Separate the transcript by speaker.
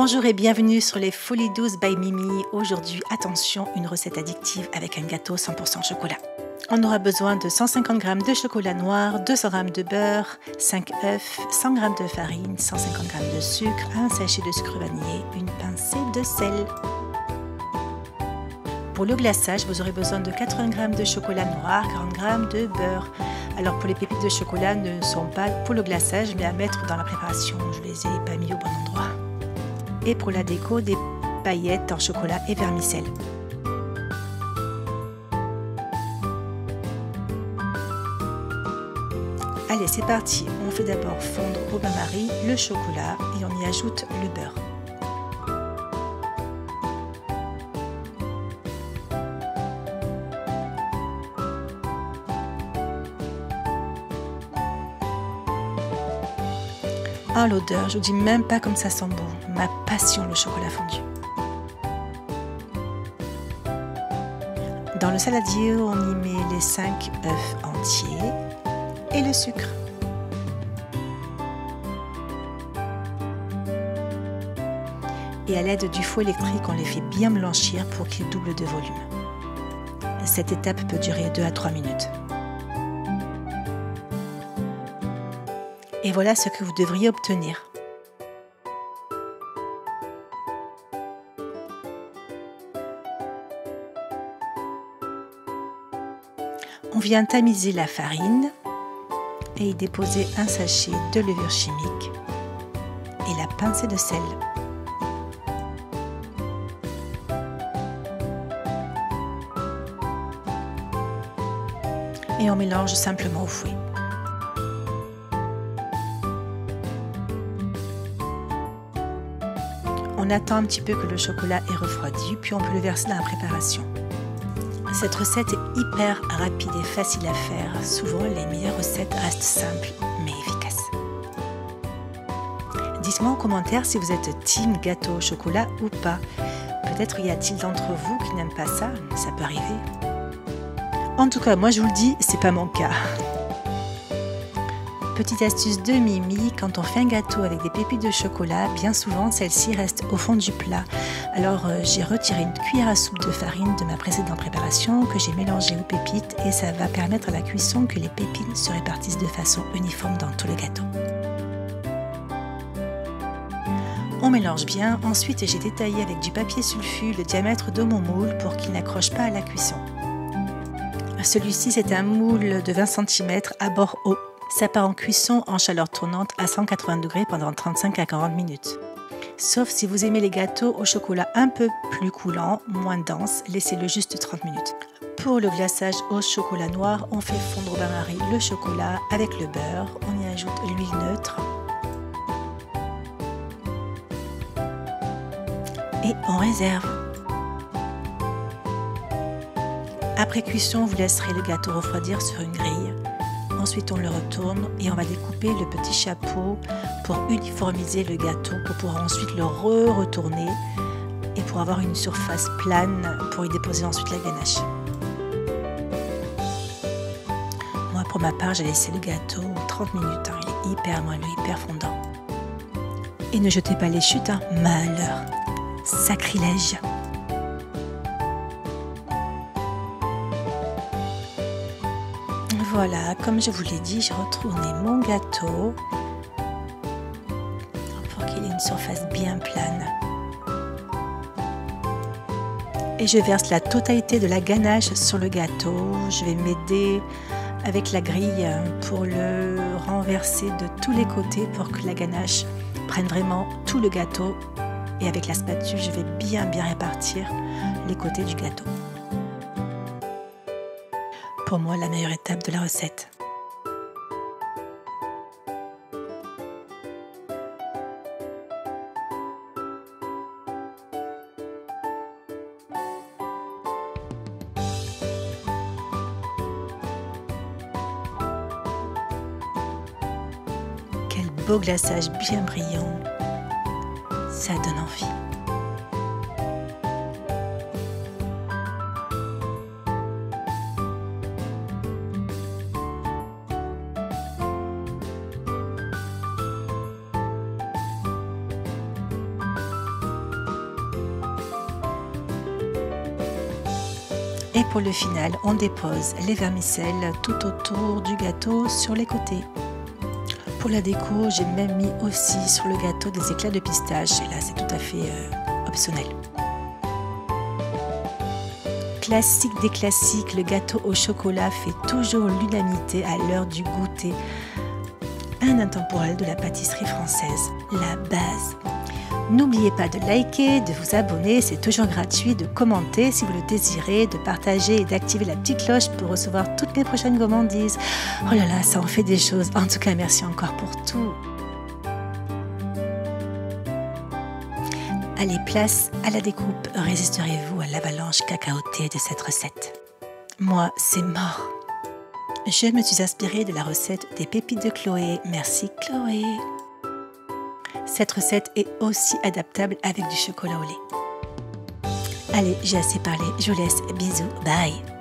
Speaker 1: Bonjour et bienvenue sur les Folies Douces by Mimi. Aujourd'hui, attention, une recette addictive avec un gâteau 100% chocolat. On aura besoin de 150 g de chocolat noir, 200 g de beurre, 5 œufs, 100 g de farine, 150 g de sucre, un sachet de sucre vanillé, une pincée de sel. Pour le glaçage, vous aurez besoin de 80 g de chocolat noir, 40 g de beurre. Alors pour les pépites de chocolat ne sont pas pour le glaçage mais à mettre dans la préparation. Je les ai pas mis au bon endroit. Et pour la déco, des paillettes en chocolat et vermicelle. Allez, c'est parti. On fait d'abord fondre au bain-marie le chocolat et on y ajoute le beurre. Ah, l'odeur, je vous dis même pas comme ça sent bon. Ma passion, le chocolat fondu. Dans le saladier, on y met les 5 œufs entiers et le sucre. Et à l'aide du fouet électrique, on les fait bien blanchir pour qu'ils doublent de volume. Cette étape peut durer 2 à 3 minutes. Et voilà ce que vous devriez obtenir. On vient tamiser la farine et y déposer un sachet de levure chimique et la pincée de sel. Et on mélange simplement au fouet. On attend un petit peu que le chocolat ait refroidi, puis on peut le verser dans la préparation. Cette recette est hyper rapide et facile à faire. Souvent, les meilleures recettes restent simples mais efficaces. Dites-moi en commentaire si vous êtes team gâteau au chocolat ou pas. Peut-être y a-t-il d'entre vous qui n'aiment pas ça, ça peut arriver. En tout cas, moi je vous le dis, c'est pas mon cas. Petite astuce de Mimi, quand on fait un gâteau avec des pépites de chocolat, bien souvent celles-ci restent au fond du plat. Alors j'ai retiré une cuillère à soupe de farine de ma précédente préparation que j'ai mélangée aux pépites et ça va permettre à la cuisson que les pépites se répartissent de façon uniforme dans tout le gâteau. On mélange bien, ensuite j'ai détaillé avec du papier sulfu le diamètre de mon moule pour qu'il n'accroche pas à la cuisson. Celui-ci c'est un moule de 20 cm à bord haut. Ça part en cuisson en chaleur tournante à 180 degrés pendant 35 à 40 minutes. Sauf si vous aimez les gâteaux au chocolat un peu plus coulant, moins dense, laissez-le juste 30 minutes. Pour le glaçage au chocolat noir, on fait fondre au bain-marie le chocolat avec le beurre, on y ajoute l'huile neutre et on réserve. Après cuisson, vous laisserez le gâteau refroidir sur une grille. Ensuite, on le retourne et on va découper le petit chapeau pour uniformiser le gâteau, pour pouvoir ensuite le retourner et pour avoir une surface plane pour y déposer ensuite la ganache. Moi, pour ma part, j'ai laissé le gâteau 30 minutes. Il est hyper moelleux, hyper fondant. Et ne jetez pas les chutes, hein. Malheur, sacrilège. Voilà, comme je vous l'ai dit, j'ai retourné mon gâteau pour qu'il ait une surface bien plane. Et je verse la totalité de la ganache sur le gâteau. Je vais m'aider avec la grille pour le renverser de tous les côtés pour que la ganache prenne vraiment tout le gâteau. Et avec la spatule, je vais bien répartir les côtés du gâteau. Pour moi, la meilleure étape de la recette. Quel beau glaçage bien brillant. Ça donne envie. Et pour le final, on dépose les vermicelles tout autour du gâteau sur les côtés. Pour la déco, j'ai même mis aussi sur le gâteau des éclats de pistache. Et là, c'est tout à fait optionnel. Classique des classiques, le gâteau au chocolat fait toujours l'unanimité à l'heure du goûter. Un intemporel de la pâtisserie française, la base. N'oubliez pas de liker, de vous abonner, c'est toujours gratuit, de commenter si vous le désirez, de partager et d'activer la petite cloche pour recevoir toutes mes prochaines gourmandises. Oh là là, ça en fait des choses. En tout cas, merci encore pour tout. Allez, place à la découpe. Résisterez-vous à l'avalanche cacaotée de cette recette? Moi, c'est mort. Je me suis inspirée de la recette des pépites de Chloé. Merci Chloé. Cette recette est aussi adaptable avec du chocolat au lait. Allez, j'ai assez parlé. Je vous laisse. Bisous. Bye.